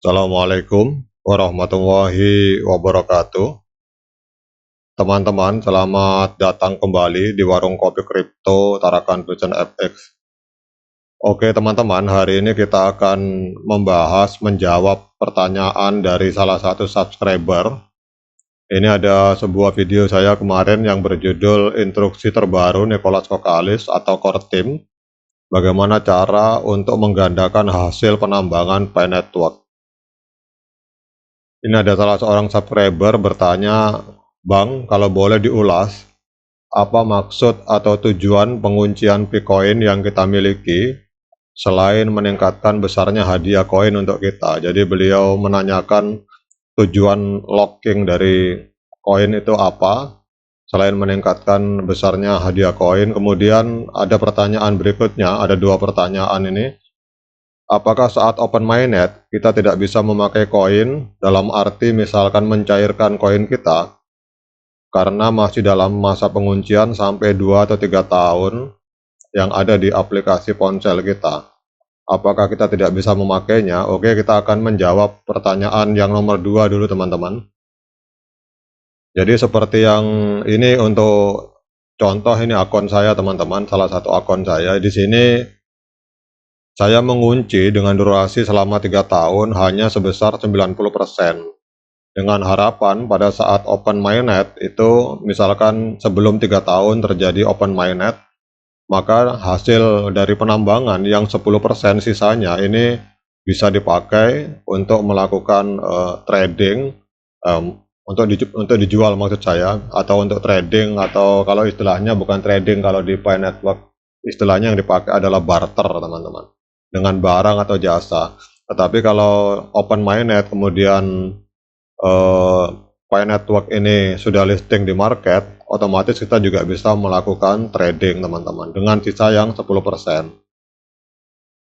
Assalamualaikum warahmatullahi wabarakatuh. Teman-teman, selamat datang kembali di warung kopi kripto Tarakan Vision FX. Oke teman-teman, hari ini kita akan menjawab pertanyaan dari salah satu subscriber. Ini ada sebuah video saya kemarin yang berjudul Instruksi Terbaru Nicholas Kokalis atau Core Team, bagaimana cara untuk menggandakan hasil penambangan Pi Network. Ini ada salah seorang subscriber bertanya, Bang, kalau boleh diulas, apa maksud atau tujuan penguncian Bitcoin yang kita miliki selain meningkatkan besarnya hadiah koin untuk kita? Jadi beliau menanyakan tujuan locking dari koin itu apa, selain meningkatkan besarnya hadiah koin. Kemudian ada pertanyaan berikutnya, ada dua pertanyaan ini. Apakah saat open mainnet kita tidak bisa memakai koin, dalam arti misalkan mencairkan koin kita karena masih dalam masa penguncian sampai 2 atau 3 tahun yang ada di aplikasi ponsel kita? Apakah kita tidak bisa memakainya? Oke, kita akan menjawab pertanyaan yang nomor 2 dulu teman-teman. Jadi seperti yang ini untuk contoh, ini akun saya teman-teman, salah satu akun saya. Di sini saya mengunci dengan durasi selama 3 tahun hanya sebesar 90%. Dengan harapan pada saat open mainnet itu, misalkan sebelum 3 tahun terjadi open mainnet, maka hasil dari penambangan yang 10% sisanya ini bisa dipakai untuk melakukan trading, untuk dijual maksud saya, atau untuk trading, atau kalau istilahnya bukan trading, kalau di Pi Network istilahnya yang dipakai adalah barter teman-teman, dengan barang atau jasa. Tetapi kalau open mainnet kemudian Pi Network ini sudah listing di market, otomatis kita juga bisa melakukan trading teman-teman dengan sisa yang 10%.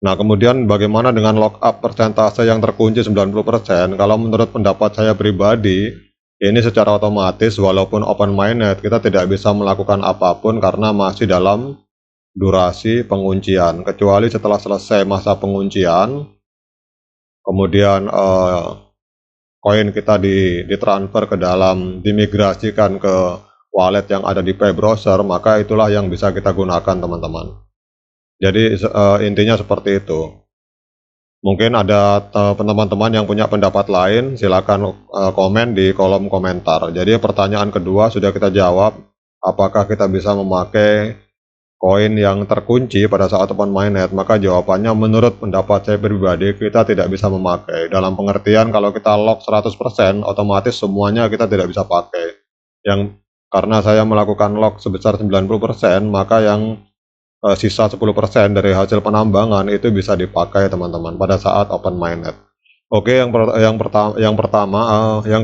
Nah kemudian bagaimana dengan lockup persentase yang terkunci 90%? Kalau menurut pendapat saya pribadi, ini secara otomatis walaupun open mainnet kita tidak bisa melakukan apapun karena masih dalam durasi penguncian, kecuali setelah selesai masa penguncian, kemudian koin kita ditransfer ke dalam, dimigrasikan ke wallet yang ada di Pi browser, maka itulah yang bisa kita gunakan teman-teman. Jadi intinya seperti itu. Mungkin ada teman-teman yang punya pendapat lain, silakan komen di kolom komentar. Jadi pertanyaan kedua sudah kita jawab, apakah kita bisa memakai koin yang terkunci pada saat open mainnet? Maka jawabannya menurut pendapat saya pribadi kita tidak bisa memakai. Dalam pengertian kalau kita lock 100%, otomatis semuanya kita tidak bisa pakai. Karena saya melakukan lock sebesar 90%, maka yang sisa 10% dari hasil penambangan itu bisa dipakai teman-teman pada saat open mainnet. Oke, yang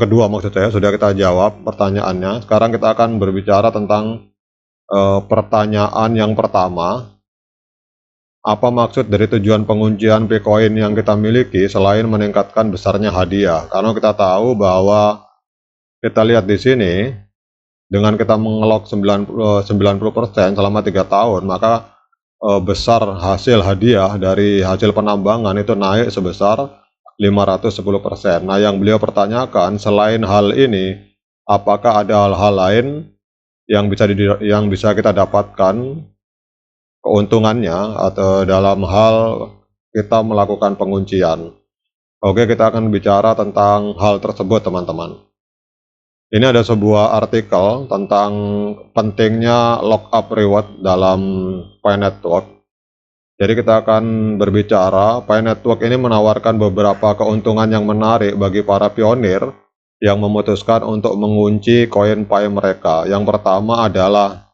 kedua maksud saya sudah kita jawab pertanyaannya. Sekarang kita akan berbicara tentang pertanyaan yang pertama, apa maksud dari tujuan penguncian Bitcoin yang kita miliki selain meningkatkan besarnya hadiah? Karena kita tahu bahwa kita lihat di sini, dengan kita mengelok 90% selama 3 tahun, maka besar hasil hadiah dari hasil penambangan itu naik sebesar 510%. Nah, yang beliau pertanyakan, selain hal ini, apakah ada hal-hal lain yang bisa kita dapatkan keuntungannya atau dalam hal kita melakukan penguncian? Oke, kita akan bicara tentang hal tersebut teman-teman. Ini ada sebuah artikel tentang pentingnya lockup reward dalam Pi Network. Jadi kita akan berbicara, Pi Network ini menawarkan beberapa keuntungan yang menarik bagi para pionir yang memutuskan untuk mengunci koin Pi mereka. Yang pertama adalah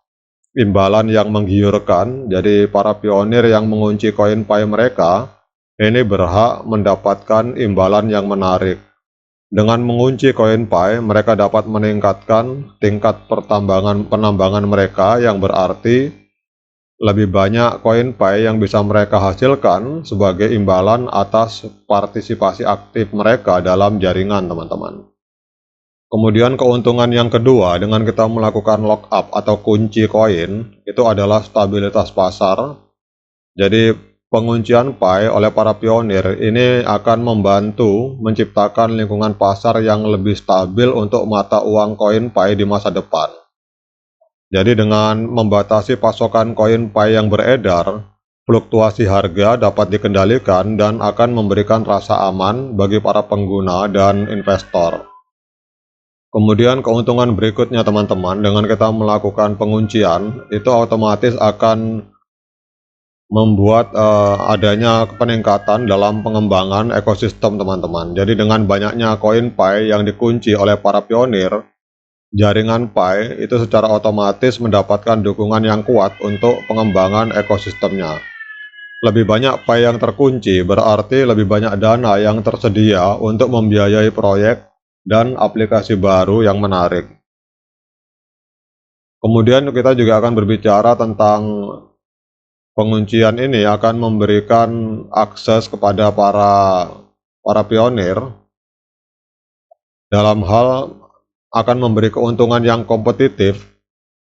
imbalan yang menggiurkan. Jadi para pionir yang mengunci koin Pi mereka ini berhak mendapatkan imbalan yang menarik. Dengan mengunci koin Pi, mereka dapat meningkatkan tingkat penambangan mereka, yang berarti lebih banyak koin Pi yang bisa mereka hasilkan sebagai imbalan atas partisipasi aktif mereka dalam jaringan teman-teman. Kemudian keuntungan yang kedua dengan kita melakukan lockup atau kunci koin itu adalah stabilitas pasar. Jadi penguncian Pi oleh para pionir ini akan membantu menciptakan lingkungan pasar yang lebih stabil untuk mata uang koin Pi di masa depan. Jadi dengan membatasi pasokan koin Pi yang beredar, fluktuasi harga dapat dikendalikan dan akan memberikan rasa aman bagi para pengguna dan investor. Kemudian keuntungan berikutnya teman-teman, dengan kita melakukan penguncian, itu otomatis akan membuat adanya peningkatan dalam pengembangan ekosistem teman-teman. Jadi dengan banyaknya koin Pi yang dikunci oleh para pionir, jaringan Pi itu secara otomatis mendapatkan dukungan yang kuat untuk pengembangan ekosistemnya. Lebih banyak Pi yang terkunci berarti lebih banyak dana yang tersedia untuk membiayai proyek dan aplikasi baru yang menarik. Kemudian kita juga akan berbicara tentang penguncian ini akan memberikan akses kepada para pionir dalam hal akan memberi keuntungan yang kompetitif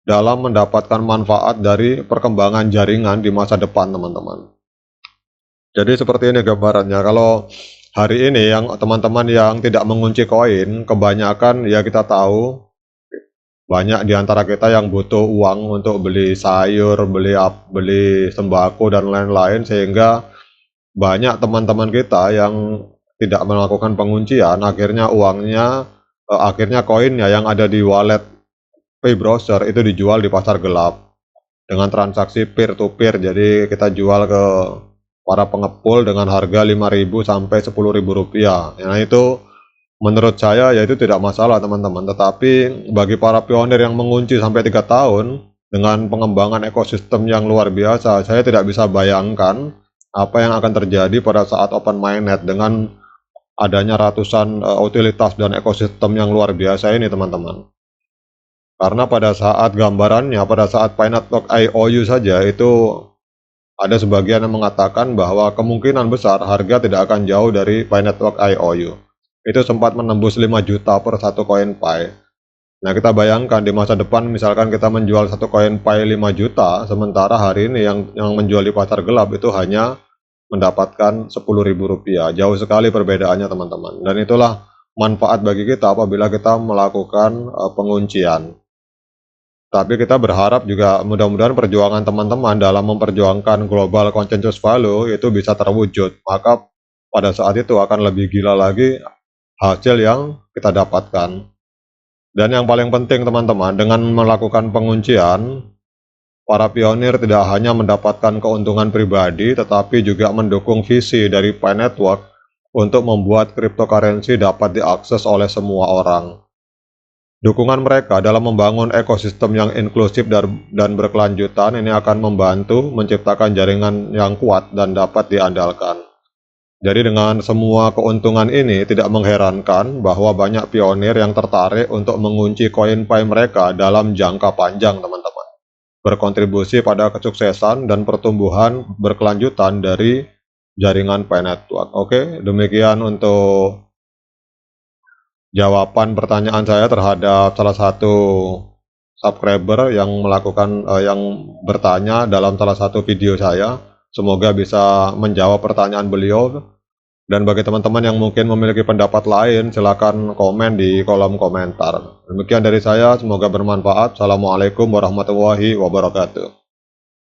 dalam mendapatkan manfaat dari perkembangan jaringan di masa depan teman-teman. Jadi seperti ini gambarannya. Kalau hari ini yang teman-teman yang tidak mengunci koin, kebanyakan ya kita tahu banyak di antara kita yang butuh uang untuk beli sayur, beli sembako dan lain-lain, sehingga banyak teman-teman kita yang tidak melakukan penguncian, akhirnya koinnya yang ada di wallet Pay Browser itu dijual di pasar gelap dengan transaksi peer to peer. Jadi kita jual ke para pengepul dengan harga 5.000 sampai 10.000 rupiah. Nah itu menurut saya ya itu tidak masalah teman-teman. Tetapi bagi para pionir yang mengunci sampai 3 tahun dengan pengembangan ekosistem yang luar biasa, saya tidak bisa bayangkan apa yang akan terjadi pada saat open mainnet dengan adanya ratusan utilitas dan ekosistem yang luar biasa ini teman-teman. Karena pada saat gambarannya, pada saat Pi.network.io saja itu ada sebagian yang mengatakan bahwa kemungkinan besar harga tidak akan jauh dari Pi.network.io. Itu sempat menembus 5 juta per satu koin Pi. Nah kita bayangkan di masa depan misalkan kita menjual satu koin Pi 5 juta, sementara hari ini yang menjual di pasar gelap itu hanya mendapatkan 10.000 rupiah. Jauh sekali perbedaannya teman-teman. Dan itulah manfaat bagi kita apabila kita melakukan penguncian. Tapi kita berharap juga mudah-mudahan perjuangan teman-teman dalam memperjuangkan global consensus value itu bisa terwujud. Maka pada saat itu akan lebih gila lagi hasil yang kita dapatkan. Dan yang paling penting teman-teman, dengan melakukan penguncian, para pionir tidak hanya mendapatkan keuntungan pribadi, tetapi juga mendukung visi dari Pi Network untuk membuat cryptocurrency dapat diakses oleh semua orang. Dukungan mereka dalam membangun ekosistem yang inklusif dan berkelanjutan ini akan membantu menciptakan jaringan yang kuat dan dapat diandalkan. Jadi dengan semua keuntungan ini tidak mengherankan bahwa banyak pionir yang tertarik untuk mengunci koin Pi mereka dalam jangka panjang teman-teman. Berkontribusi pada kesuksesan dan pertumbuhan berkelanjutan dari jaringan Pi Network. Oke, demikian untuk jawaban pertanyaan saya terhadap salah satu subscriber yang bertanya dalam salah satu video saya. Semoga bisa menjawab pertanyaan beliau. Dan bagi teman-teman yang mungkin memiliki pendapat lain, silakan komen di kolom komentar. Demikian dari saya, semoga bermanfaat. Assalamualaikum warahmatullahi wabarakatuh.